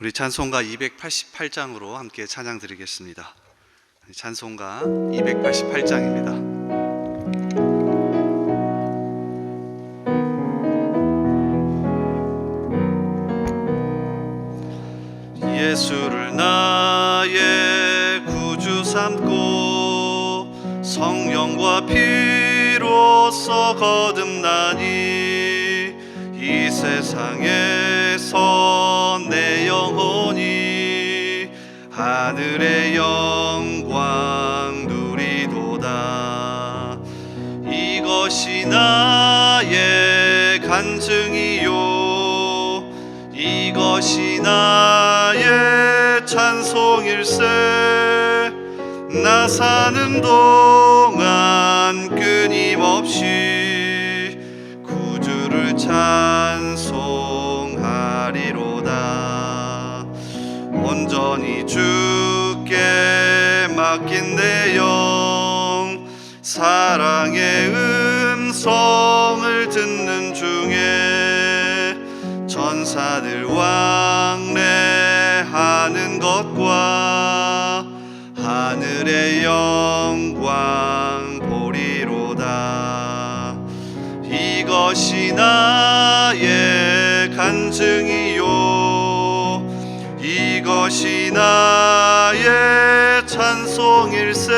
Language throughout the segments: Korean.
우리 찬송가 288장으로 함께 찬양 드리겠습니다. 찬송가 288장입니다. 예수를 나의 구주 삼고 성령과 피로써 거듭나니 이 세상에서 내 영혼이 하늘의 영광 누리도다. 이것이 나의 간증이요 이것이 나의 찬송일세. 나 사는 동안 끊임없이 구주를 찬송하리로다. 온전히 주께 맡긴 내 영 사랑의 음성을 듣는 중에 천사들 왕래하는 것과 하늘의 영광 보리로다. 이것이 나의 간증이요 이것이 나의 찬송일세.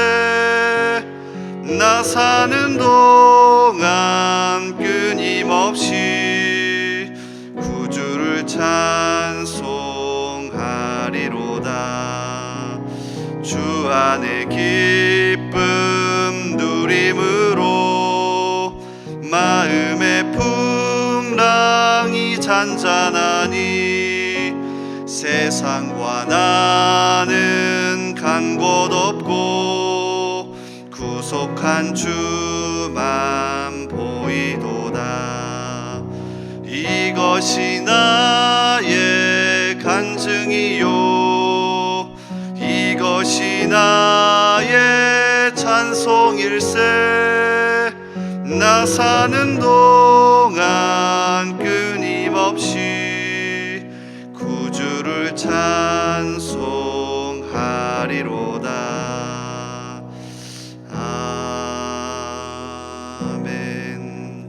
나 사는 동안 끊임없이 구주를 찬송하리로다. 주 안에 기쁨 누림으로 마음의 풍랑이 잔잔하니 세상과 나는 간 곳 없고 구속한 주만 보이도다. 이것이 나의 간증이요 이것이 나의 찬송일세. 나 사는 동안 끊임없이 구주를 찬송하리로다. 아멘.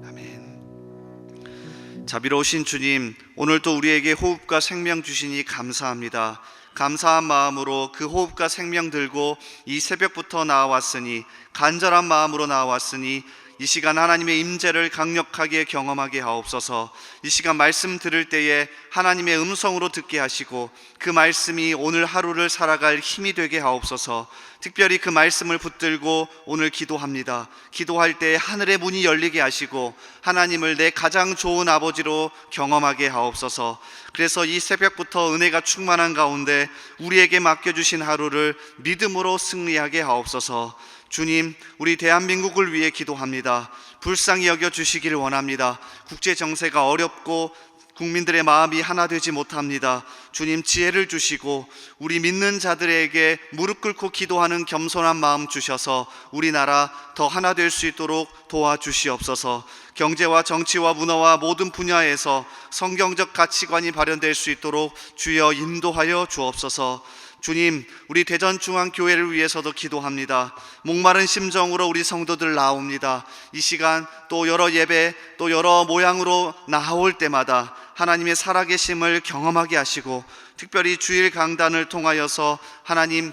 아멘. 자비로우신 주님, 오늘도 우리에게 호흡과 생명 주시니 감사합니다. 감사한 마음으로 그 호흡과 생명 들고 이 새벽부터 나와왔으니, 간절한 마음으로 나와왔으니 이 시간 하나님의 임재를 강력하게 경험하게 하옵소서. 이 시간 말씀 들을 때에 하나님의 음성으로 듣게 하시고 그 말씀이 오늘 하루를 살아갈 힘이 되게 하옵소서. 특별히 그 말씀을 붙들고 오늘 기도합니다. 기도할 때 하늘의 문이 열리게 하시고 하나님을 내 가장 좋은 아버지로 경험하게 하옵소서. 그래서 이 새벽부터 은혜가 충만한 가운데 우리에게 맡겨주신 하루를 믿음으로 승리하게 하옵소서. 주님, 우리 대한민국을 위해 기도합니다. 불쌍히 여겨주시기를 원합니다. 국제 정세가 어렵고 국민들의 마음이 하나 되지 못합니다. 주님, 지혜를 주시고 우리 믿는 자들에게 무릎 꿇고 기도하는 겸손한 마음 주셔서 우리나라 더 하나 될 수 있도록 도와주시옵소서. 경제와 정치와 문화와 모든 분야에서 성경적 가치관이 발현될 수 있도록 주여 인도하여 주옵소서. 주님, 우리 대전중앙교회를 위해서도 기도합니다. 목마른 심정으로 우리 성도들 나옵니다. 이 시간 또 여러 예배 또 여러 모양으로 나올 때마다 하나님의 살아계심을 경험하게 하시고 특별히 주일 강단을 통하여서 하나님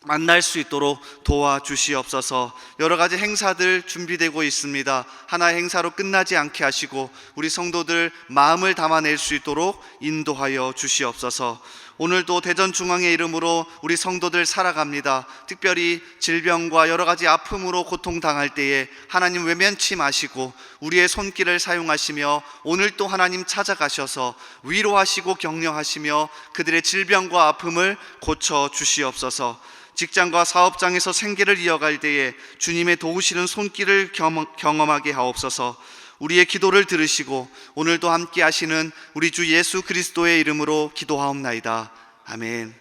만날 수 있도록 도와주시옵소서. 여러 가지 행사들 준비되고 있습니다. 하나의 행사로 끝나지 않게 하시고 우리 성도들 마음을 담아낼 수 있도록 인도하여 주시옵소서. 오늘도 대전중앙의 이름으로 우리 성도들 살아갑니다. 특별히 질병과 여러 가지 아픔으로 고통당할 때에 하나님 외면치 마시고 우리의 손길을 사용하시며 오늘 또 하나님 찾아가셔서 위로하시고 격려하시며 그들의 질병과 아픔을 고쳐주시옵소서. 직장과 사업장에서 생계를 이어갈 때에 주님의 도우시는 손길을 경험하게 하옵소서. 우리의 기도를 들으시고 오늘도 함께 하시는 우리 주 예수 그리스도의 이름으로 기도하옵나이다. 아멘.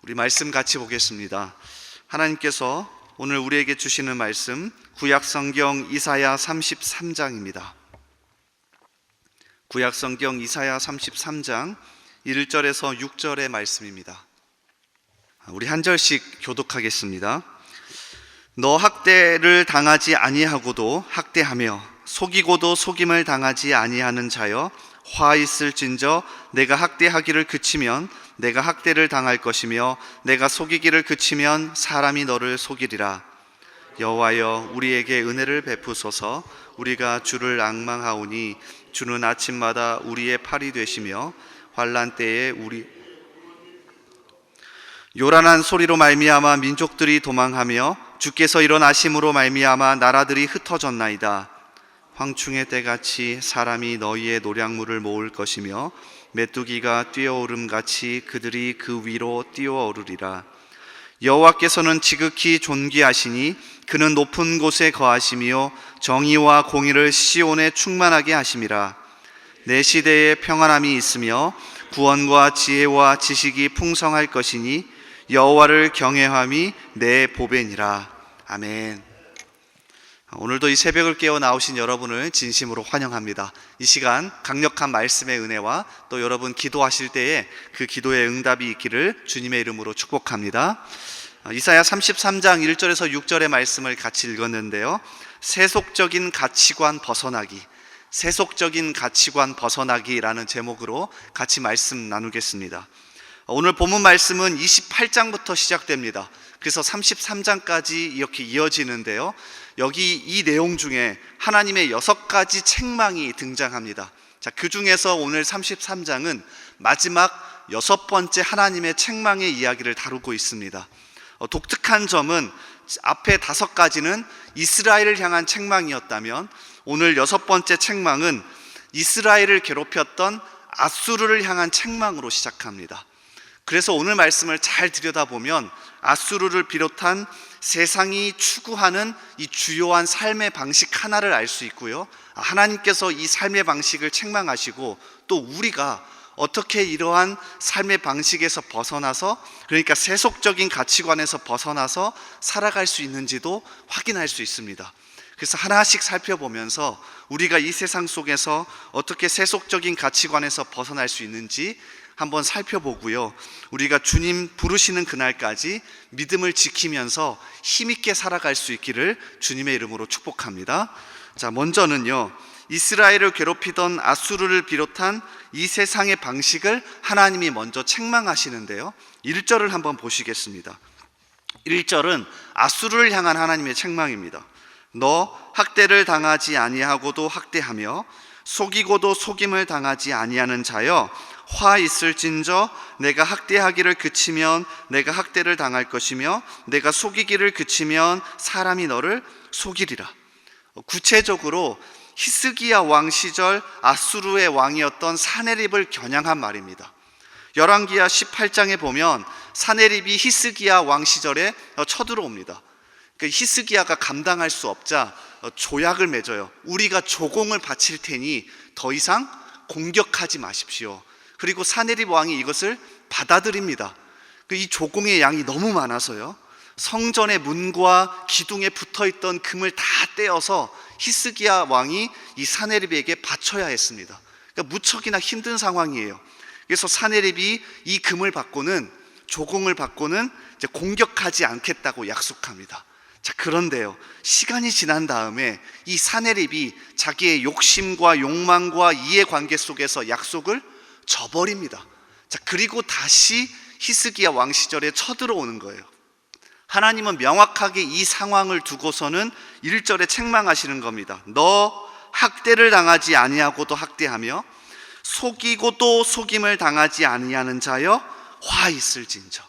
우리 말씀 같이 보겠습니다. 하나님께서 오늘 우리에게 주시는 말씀 구약성경 이사야 33장입니다. 구약성경 이사야 33장 1절에서 6절의 말씀입니다. 우리 한 절씩 교독하겠습니다. 너 학대를 당하지 아니하고도 학대하며 속이고도 속임을 당하지 아니하는 자여, 화 있을진저 내가 학대하기를 그치면 내가 학대를 당할 것이며 내가 속이기를 그치면 사람이 너를 속이리라. 여호와여, 우리에게 은혜를 베푸소서. 우리가 주를 앙망하오니 주는 아침마다 우리의 팔이 되시며 환난 때에 우리 요란한 소리로 말미암아 민족들이 도망하며 주께서 일어나심으로 말미암아 나라들이 흩어졌나이다. 황충의 때같이 사람이 너희의 노량물을 모을 것이며 메뚜기가 뛰어오름같이 그들이 그 위로 뛰어오르리라. 여호와께서는 지극히 존귀하시니 그는 높은 곳에 거하시며 정의와 공의를 시온에 충만하게 하심이라. 내 시대에 평안함이 있으며 구원과 지혜와 지식이 풍성할 것이니 여호와를 경외함이 내 보배니라. 아멘. 오늘도 이 새벽을 깨어 나오신 여러분을 진심으로 환영합니다. 이 시간 강력한 말씀의 은혜와 또 여러분 기도하실 때에 그 기도의 응답이 있기를 주님의 이름으로 축복합니다. 이사야 33장 1절에서 6절의 말씀을 같이 읽었는데요, 세속적인 가치관 벗어나기, 세속적인 가치관 벗어나기라는 제목으로 같이 말씀 나누겠습니다. 오늘 본문 말씀은 28장부터 시작됩니다. 그래서 33장까지 이렇게 이어지는데요, 여기 이 내용 중에 하나님의 6가지 책망이 등장합니다. 자, 그 중에서 오늘 33장은 마지막 6번째 하나님의 책망의 이야기를 다루고 있습니다. 독특한 점은 앞에 5가지는 이스라엘을 향한 책망이었다면 오늘 6번째 책망은 이스라엘을 괴롭혔던 아수르를 향한 책망으로 시작합니다. 그래서 오늘 말씀을 잘 들여다보면 아수르를 비롯한 세상이 추구하는 이 주요한 삶의 방식 하나를 알 수 있고요, 하나님께서 이 삶의 방식을 책망하시고 또 우리가 어떻게 이러한 삶의 방식에서 벗어나서, 그러니까 세속적인 가치관에서 벗어나서 살아갈 수 있는지도 확인할 수 있습니다. 그래서 하나씩 살펴보면서 우리가 이 세상 속에서 어떻게 세속적인 가치관에서 벗어날 수 있는지 한번 살펴보고요, 우리가 주님 부르시는 그날까지 믿음을 지키면서 힘있게 살아갈 수 있기를 주님의 이름으로 축복합니다. 자, 먼저는요, 이스라엘을 괴롭히던 아수르를 비롯한 이 세상의 방식을 하나님이 먼저 책망하시는데요, 1절을 한번 보시겠습니다. 1절은 아수르를 향한 하나님의 책망입니다. 너 학대를 당하지 아니하고도 학대하며 속이고도 속임을 당하지 아니하는 자여, 화 있을진저 내가 학대하기를 그치면 내가 학대를 당할 것이며 내가 속이기를 그치면 사람이 너를 속이리라. 구체적으로 히스기야 왕 시절 아수르의 왕이었던 사네립을 겨냥한 말입니다. 열왕기하 18장에 보면 사네립이 히스기야 왕 시절에 쳐들어옵니다. 히스기야가 감당할 수 없자 조약을 맺어요. 우리가 조공을 바칠 테니 더 이상 공격하지 마십시오. 그리고 사네립 왕이 이것을 받아들입니다. 이 조공의 양이 너무 많아서요, 성전의 문과 기둥에 붙어있던 금을 다 떼어서 히스기야 왕이 이 사네립에게 바쳐야 했습니다. 그러니까 무척이나 힘든 상황이에요. 그래서 사네립이 이 금을 받고는, 조공을 받고는 이제 공격하지 않겠다고 약속합니다. 자, 그런데요, 시간이 지난 다음에 이 사네립이 자기의 욕심과 욕망과 이해관계 속에서 약속을 저버립니다. 자, 그리고 다시 히스기야 왕 시절에 쳐들어오는 거예요. 하나님은 명확하게 이 상황을 두고서는 1절에 책망하시는 겁니다. 너 학대를 당하지 아니하고도 학대하며 속이고도 속임을 당하지 아니하는 자여, 화 있을진저.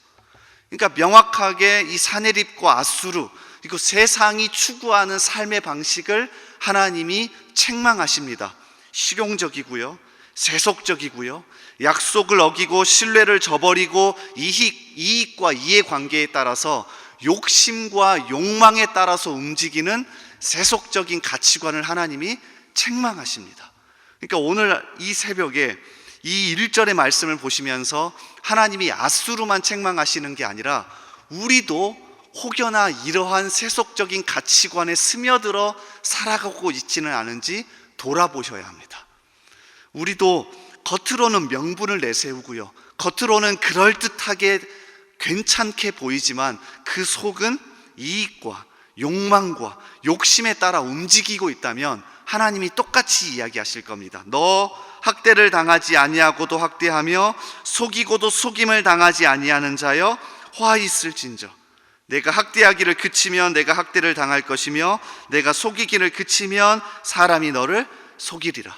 그러니까 명확하게 이 사네립과 아수르, 그리고 세상이 추구하는 삶의 방식을 하나님이 책망하십니다. 실용적이고요, 세속적이고요, 약속을 어기고 신뢰를 저버리고 이익과 이해관계에 따라서 욕심과 욕망에 따라서 움직이는 세속적인 가치관을 하나님이 책망하십니다. 그러니까 오늘 이 새벽에 이 1절의 말씀을 보시면서 하나님이 아수르만 책망하시는 게 아니라 우리도 혹여나 이러한 세속적인 가치관에 스며들어 살아가고 있지는 않은지 돌아보셔야 합니다. 우리도 겉으로는 명분을 내세우고요, 겉으로는 그럴듯하게 괜찮게 보이지만 그 속은 이익과 욕망과 욕심에 따라 움직이고 있다면 하나님이 똑같이 이야기하실 겁니다. 너 학대를 당하지 아니하고도 학대하며 속이고도 속임을 당하지 아니하는 자여 화 있을진저. 내가 학대하기를 그치면 내가 학대를 당할 것이며 내가 속이기를 그치면 사람이 너를 속이리라.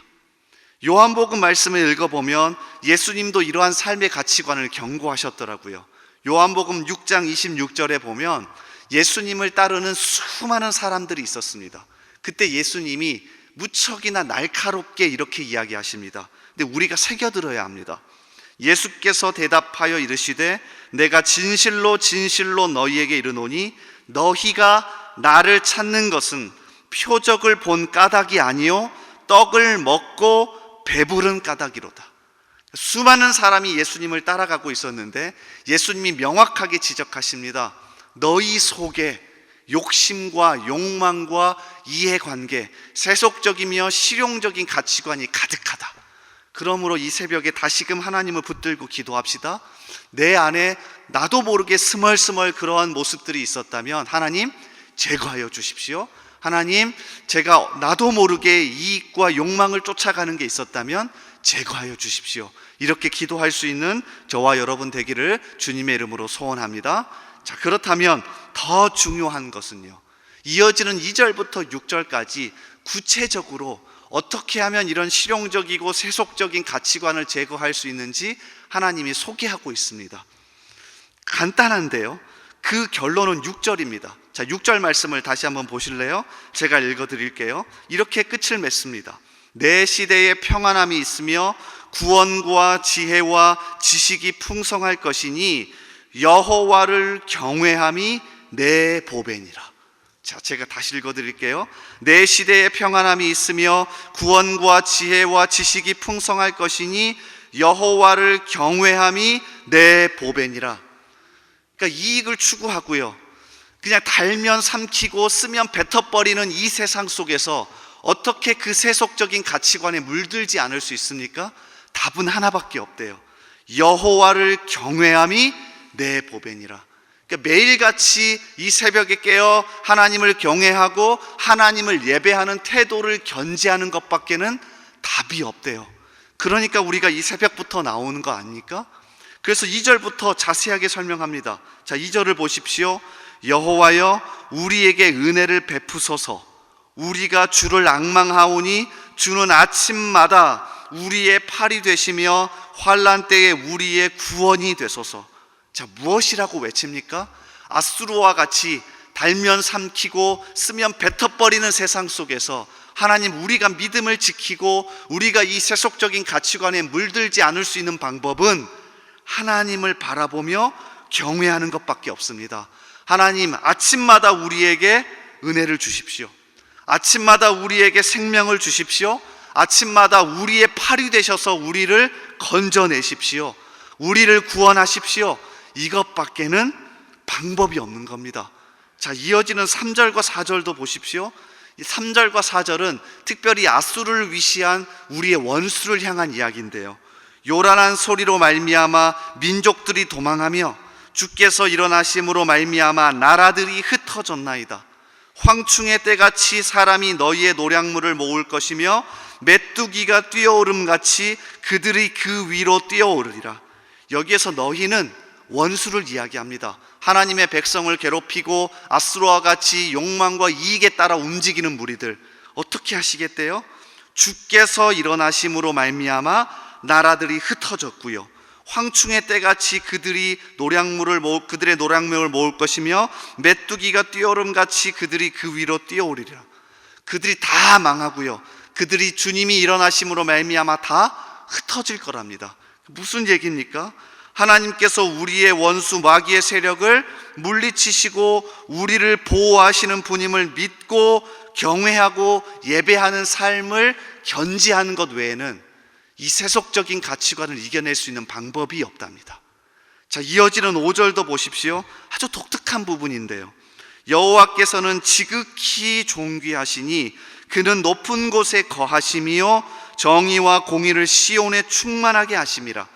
요한복음 말씀을 읽어보면 예수님도 이러한 삶의 가치관을 경고하셨더라고요. 요한복음 6장 26절에 보면 예수님을 따르는 수많은 사람들이 있었습니다. 그때 예수님이 무척이나 날카롭게 이렇게 이야기하십니다. 근데 우리가 새겨들어야 합니다. 예수께서 대답하여 이르시되 내가 진실로 진실로 너희에게 이르노니 너희가 나를 찾는 것은 표적을 본 까닭이 아니요 떡을 먹고 배부른 까닭이로다. 수많은 사람이 예수님을 따라가고 있었는데 예수님이 명확하게 지적하십니다. 너희 속에 욕심과 욕망과 이해관계, 세속적이며 실용적인 가치관이 가득하다. 그러므로 이 새벽에 다시금 하나님을 붙들고 기도합시다. 내 안에 나도 모르게 스멀스멀 그러한 모습들이 있었다면 하나님 제거하여 주십시오. 하나님, 제가 나도 모르게 이익과 욕망을 쫓아가는 게 있었다면 제거하여 주십시오. 이렇게 기도할 수 있는 저와 여러분 되기를 주님의 이름으로 소원합니다. 자, 그렇다면 더 중요한 것은요, 이어지는 2절부터 6절까지 구체적으로 어떻게 하면 이런 실용적이고 세속적인 가치관을 제거할 수 있는지 하나님이 소개하고 있습니다. 간단한데요, 그 결론은 6절입니다. 자, 6절 말씀을 다시 한번 보실래요? 제가 읽어드릴게요. 이렇게 끝을 맺습니다. 내 시대에 평안함이 있으며 구원과 지혜와 지식이 풍성할 것이니 여호와를 경외함이 내 보배니라. 자, 제가 다시 읽어드릴게요. 내 시대에 평안함이 있으며 구원과 지혜와 지식이 풍성할 것이니 여호와를 경외함이 내 보배니라. 그러니까 이익을 추구하고요, 그냥 달면 삼키고 쓰면 뱉어버리는 이 세상 속에서 어떻게 그 세속적인 가치관에 물들지 않을 수 있습니까? 답은 하나밖에 없대요. 여호와를 경외함이 내 보배니라. 그러니까 매일같이 이 새벽에 깨어 하나님을 경외하고 하나님을 예배하는 태도를 견지하는 것밖에는 답이 없대요. 그러니까 우리가 이 새벽부터 나오는 거 아닙니까? 그래서 2절부터 자세하게 설명합니다. 자, 2절을 보십시오. 여호와여 우리에게 은혜를 베푸소서. 우리가 주를 앙망하오니 주는 아침마다 우리의 팔이 되시며 환난 때에 우리의 구원이 되소서. 자, 무엇이라고 외칩니까? 아수르와 같이 달면 삼키고 쓰면 뱉어버리는 세상 속에서 하나님, 우리가 믿음을 지키고 우리가 이 세속적인 가치관에 물들지 않을 수 있는 방법은 하나님을 바라보며 경외하는 것밖에 없습니다. 하나님, 아침마다 우리에게 은혜를 주십시오. 아침마다 우리에게 생명을 주십시오. 아침마다 우리의 팔이 되셔서 우리를 건져내십시오. 우리를 구원하십시오. 이것밖에는 방법이 없는 겁니다. 자, 이어지는 3절과 4절도 보십시오. 이 3절과 4절은 특별히 아수르를 위시한 우리의 원수를 향한 이야기인데요, 요란한 소리로 말미암아 민족들이 도망하며 주께서 일어나심으로 말미암아 나라들이 흩어졌나이다. 황충의 때같이 사람이 너희의 노량물을 모을 것이며 메뚜기가 뛰어오름같이 그들이 그 위로 뛰어오르리라. 여기에서 너희는 원수를 이야기합니다. 하나님의 백성을 괴롭히고 아수르와 같이 욕망과 이익에 따라 움직이는 무리들, 어떻게 하시겠대요? 주께서 일어나심으로 말미암아 나라들이 흩어졌고요, 황충의 때같이 그들의 노량물을 모을 것이며 메뚜기가 뛰어오름같이 그들이 그 위로 뛰어오르리라. 그들이 다 망하고요, 그들이 주님이 일어나심으로 말미암아 다 흩어질 거랍니다. 무슨 얘기입니까? 하나님께서 우리의 원수 마귀의 세력을 물리치시고 우리를 보호하시는 분임을 믿고 경외하고 예배하는 삶을 견지하는 것 외에는 이 세속적인 가치관을 이겨낼 수 있는 방법이 없답니다. 자, 이어지는 5절도 보십시오. 아주 독특한 부분인데요, 여호와께서는 지극히 존귀하시니 그는 높은 곳에 거하시며 정의와 공의를 시온에 충만하게 하심이라.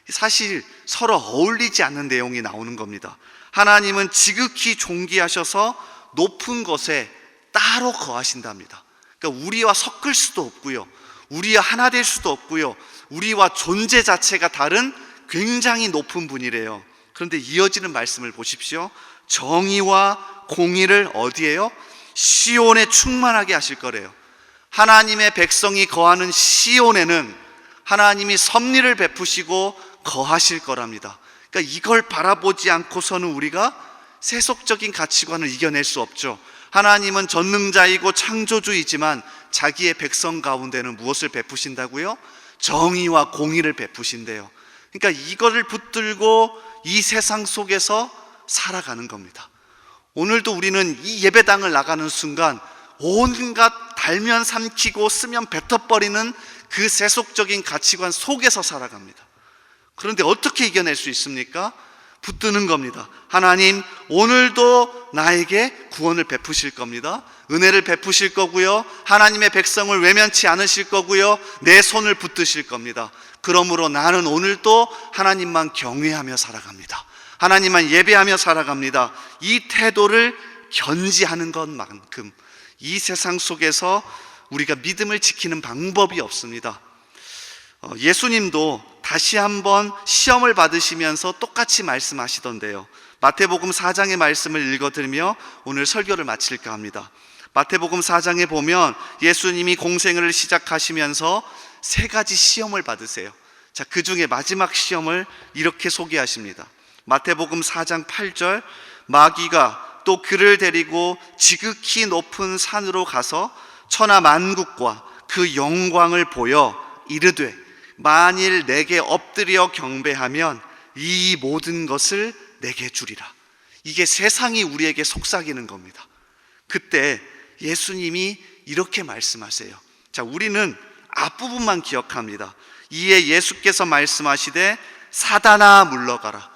사실 서로 어울리지 않는 내용이 나오는 겁니다. 하나님은 지극히 존귀하셔서 높은 곳에 따로 거하신답니다. 그러니까 우리와 섞을 수도 없고요, 우리와 하나 될 수도 없고요, 우리와 존재 자체가 다른 굉장히 높은 분이래요. 그런데 이어지는 말씀을 보십시오. 정의와 공의를 어디에요? 시온에 충만하게 하실 거래요. 하나님의 백성이 거하는 시온에는 하나님이 섭리를 베푸시고 거하실 거랍니다. 그러니까 이걸 바라보지 않고서는 우리가 세속적인 가치관을 이겨낼 수 없죠. 하나님은 전능자이고 창조주이지만 자기의 백성 가운데는 무엇을 베푸신다고요? 정의와 공의를 베푸신대요. 그러니까 이거를 붙들고 이 세상 속에서 살아가는 겁니다. 오늘도 우리는 이 예배당을 나가는 순간 온갖 달면 삼키고 쓰면 뱉어버리는 그 세속적인 가치관 속에서 살아갑니다. 그런데 어떻게 이겨낼 수 있습니까? 붙드는 겁니다. 하나님, 오늘도 나에게 구원을 베푸실 겁니다. 은혜를 베푸실 거고요, 하나님의 백성을 외면치 않으실 거고요, 내 손을 붙드실 겁니다. 그러므로 나는 오늘도 하나님만 경외하며 살아갑니다. 하나님만 예배하며 살아갑니다. 이 태도를 견지하는 것만큼 이 세상 속에서 우리가 믿음을 지키는 방법이 없습니다. 예수님도 다시 한번 시험을 받으시면서 똑같이 말씀하시던데요. 마태복음 4장의 말씀을 읽어드리며 오늘 설교를 마칠까 합니다. 마태복음 4장에 보면 예수님이 공생을 시작하시면서 3가지 시험을 받으세요. 자, 그 중에 마지막 시험을 이렇게 소개하십니다. 마태복음 4장 8절, 마귀가 또 그를 데리고 지극히 높은 산으로 가서 천하 만국과 그 영광을 보여 이르되 만일 내게 엎드려 경배하면 이 모든 것을 내게 주리라. 이게 세상이 우리에게 속삭이는 겁니다. 그때 예수님이 이렇게 말씀하세요. 자, 우리는 앞부분만 기억합니다. 이에 예수께서 말씀하시되 사단아 물러가라.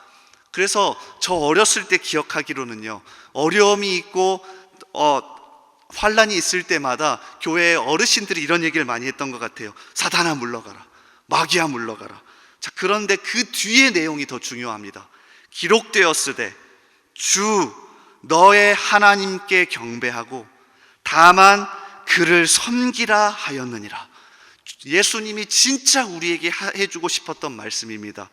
그래서 저 어렸을 때 기억하기로는요, 어려움이 있고 환란이 있을 때마다 교회 어르신들이 이런 얘기를 많이 했던 것 같아요. 사단아 물러가라, 마귀야 물러가라. 자, 그런데 그 뒤에 내용이 더 중요합니다. 기록되었으되 주 너의 하나님께 경배하고 다만 그를 섬기라 하였느니라. 예수님이 진짜 우리에게 해주고 싶었던 말씀입니다.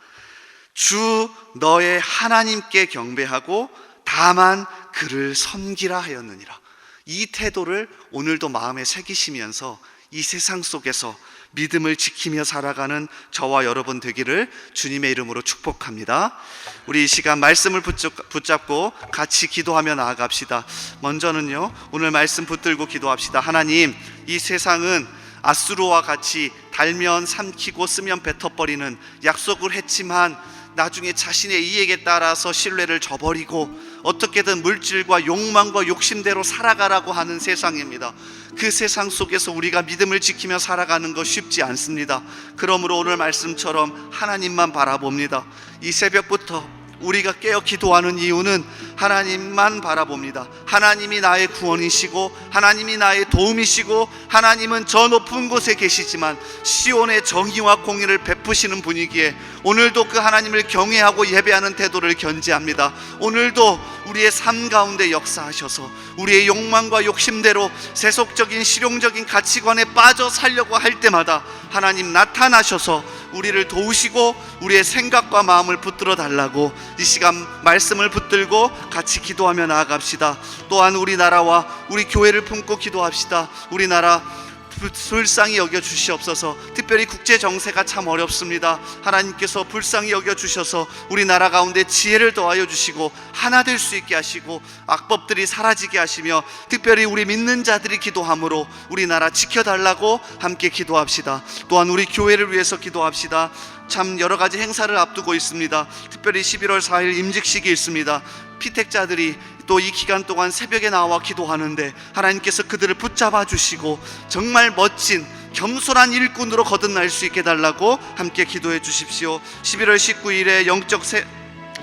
주 너의 하나님께 경배하고 다만 그를 섬기라 하였느니라. 이 태도를 오늘도 마음에 새기시면서 이 세상 속에서 믿음을 지키며 살아가는 저와 여러분 되기를 주님의 이름으로 축복합니다. 우리 이 시간 말씀을 붙잡고 같이 기도하며 나아갑시다. 먼저는요, 오늘 말씀 붙들고 기도합시다. 하나님, 이 세상은 아수르와 같이 달면 삼키고 쓰면 뱉어버리는 약속을 했지만 나중에 자신의 이익에 따라서 신뢰를 저버리고 어떻게든 물질과 욕망과 욕심대로 살아가라고 하는 세상입니다. 그 세상 속에서 우리가 믿음을 지키며 살아가는 것 쉽지 않습니다. 그러므로 오늘 말씀처럼 하나님만 바라봅니다. 이 새벽부터 우리가 깨어 기도하는 이유는 하나님만 바라봅니다. 하나님이 나의 구원이시고 하나님이 나의 도움이시고 하나님은 저 높은 곳에 계시지만 시온의 정의와 공의를 베푸시는 분이기에 오늘도 그 하나님을 경외하고 예배하는 태도를 견지합니다. 오늘도 우리의 삶 가운데 역사하셔서 우리의 욕망과 욕심대로 세속적인 실용적인 가치관에 빠져 살려고 할 때마다 하나님 나타나셔서 우리를 도우시고 우리의 생각과 마음을 붙들어 달라고 이 시간 말씀을 붙들고 같이 기도하며 나아갑시다. 또한 우리나라와 우리 교회를 품고 기도합시다. 우리나라 불쌍히 여겨주시옵소서. 특별히 국제 정세가 참 어렵습니다. 하나님께서 불쌍히 여겨주셔서 우리나라 가운데 지혜를 더하여 주시고 하나 될 수 있게 하시고 악법들이 사라지게 하시며 특별히 우리 믿는 자들이 기도함으로 우리나라 지켜달라고 함께 기도합시다. 또한 우리 교회를 위해서 기도합시다. 참 여러 가지 행사를 앞두고 있습니다. 특별히 11월 4일 임직식이 있습니다. 피택자들이 또 이 기간 동안 새벽에 나와 기도하는데 하나님께서 그들을 붙잡아 주시고 정말 멋진 겸손한 일꾼으로 거듭날 수 있게 달라고 함께 기도해 주십시오. 11월 19일에 영적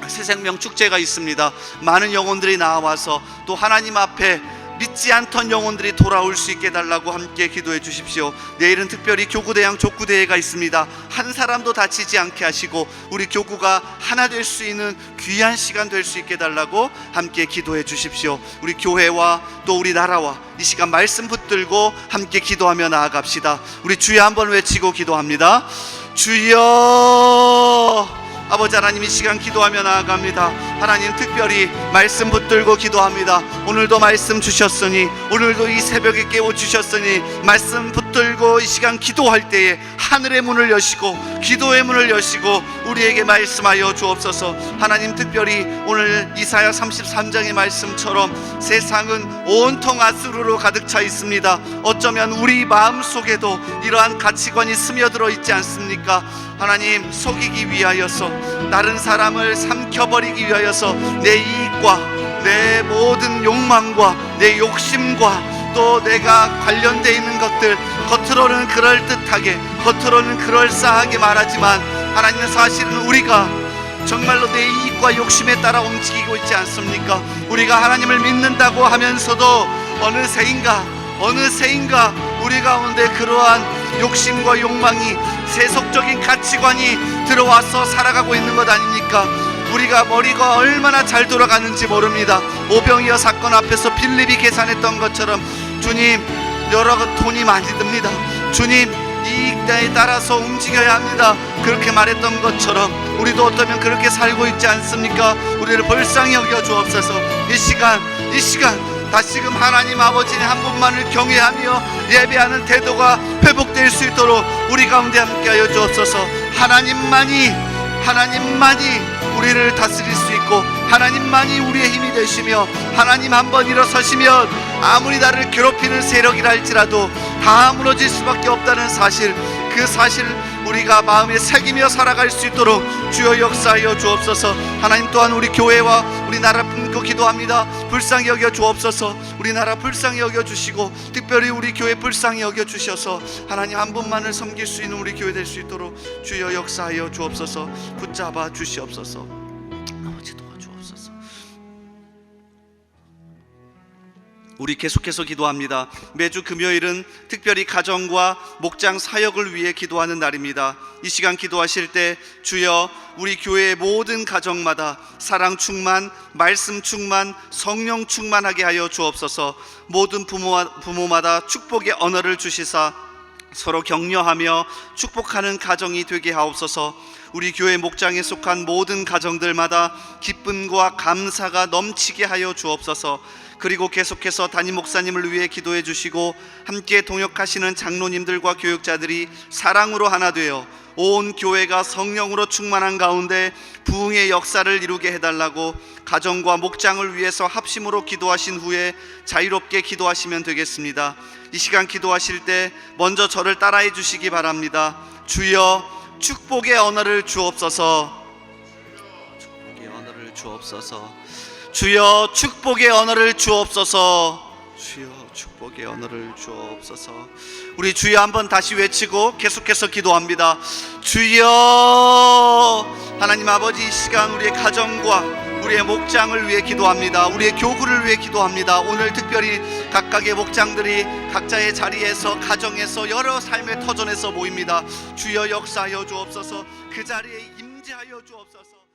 새생명 축제가 있습니다. 많은 영혼들이 나와서 또 하나님 앞에 믿지 않던 영혼들이 돌아올 수 있게 해달라고 함께 기도해 주십시오. 내일은 특별히 교구대양 족구대회가 있습니다. 한 사람도 다치지 않게 하시고 우리 교구가 하나 될 수 있는 귀한 시간 될 수 있게 해달라고 함께 기도해 주십시오. 우리 교회와 또 우리 나라와 이 시간 말씀 붙들고 함께 기도하며 나아갑시다. 우리 주여 한번 외치고 기도합니다. 주여. 아버지 하나님, 이 시간 기도하며 나아갑니다. 하나님, 특별히 말씀 붙들고 기도합니다. 오늘도 말씀 주셨으니, 오늘도 이 새벽에 깨워주셨으니 말씀 붙들고 이 시간 기도할 때에 하늘의 문을 여시고 기도의 문을 여시고 우리에게 말씀하여 주옵소서. 하나님, 특별히 오늘 이사야 33장의 말씀처럼 세상은 온통 앗으로 가득 차 있습니다. 어쩌면 우리 마음속에도 이러한 가치관이 스며들어 있지 않습니까? 하나님, 속이기 위하여서, 다른 사람을 삼켜버리기 위하여서 내 이익과 내 모든 욕망과 내 욕심과 또 내가 관련되어 있는 것들, 겉으로는 그럴듯하게, 겉으로는 그럴싸하게 말하지만 하나님은 사실은 우리가 정말로 내 이익과 욕심에 따라 움직이고 있지 않습니까? 우리가 하나님을 믿는다고 하면서도 어느새인가 우리 가운데 그러한 욕심과 욕망이, 세속적인 가치관이 들어와서 살아가고 있는 것 아닙니까? 우리가 머리가 얼마나 잘 돌아가는지 모릅니다. 오병이어 사건 앞에서 빌립이 계산했던 것처럼, 주님, 여러 돈이 많이 듭니다. 주님, 이익에 따라서 움직여야 합니다. 그렇게 말했던 것처럼 우리도 어쩌면 그렇게 살고 있지 않습니까? 우리를 불쌍히 여겨 주옵소서. 이 시간 다시금 하나님 아버지의 한 분만을 경외하며 예배하는 태도가 회복될 수 있도록 우리 가운데 함께하여 주옵소서. 하나님만이 우리를 다스릴 수 있고, 하나님만이 우리의 힘이 되시며, 하나님 한번 일어서시면 아무리 나를 괴롭히는 세력이라 할지라도 다 무너질 수밖에 없다는 사실, 그 사실 우리가 마음에 새기며 살아갈 수 있도록 주여 역사하여 주옵소서. 하나님, 또한 우리 교회와 우리 나라 품고 기도합니다. 불쌍히 여겨 주옵소서. 우리나라 불쌍히 여겨 주시고, 특별히 우리 교회 불쌍히 여겨 주셔서 하나님 한 분만을 섬길 수 있는 우리 교회 될 수 있도록 주여 역사하여 주옵소서. 붙잡아 주시옵소서. 아버지, 도와주옵소서. 우리 계속해서 기도합니다. 매주 금요일은 특별히 가정과 목장 사역을 위해 기도하는 날입니다. 이 시간 기도하실 때 주여, 우리 교회의 모든 가정마다 사랑 충만, 말씀 충만, 성령 충만하게 하여 주옵소서. 모든 부모마다 축복의 언어를 주시사 서로 격려하며 축복하는 가정이 되게 하옵소서. 우리 교회 목장에 속한 모든 가정들마다 기쁨과 감사가 넘치게 하여 주옵소서. 그리고 계속해서 담임 목사님을 위해 기도해 주시고, 함께 동역하시는 장로님들과 교육자들이 사랑으로 하나 되어 온 교회가 성령으로 충만한 가운데 부흥의 역사를 이루게 해달라고 가정과 목장을 위해서 합심으로 기도하신 후에 자유롭게 기도하시면 되겠습니다. 이 시간 기도하실 때 먼저 저를 따라해 주시기 바랍니다. 주여, 축복의 언어를 주옵소서. 축복의 언어를 주옵소서. 주여, 축복의 언어를 주옵소서. 주여, 축복의 언어를 주옵소서. 우리 주여 한번 다시 외치고 계속해서 기도합니다. 주여. 하나님 아버지, 이 시간 우리의 가정과 우리의 목장을 위해 기도합니다. 우리의 교구를 위해 기도합니다. 오늘 특별히 각각의 목장들이 각자의 자리에서, 가정에서, 여러 삶의 터전에서 모입니다. 주여 역사하여 주옵소서. 그 자리에 임재하여 주옵소서.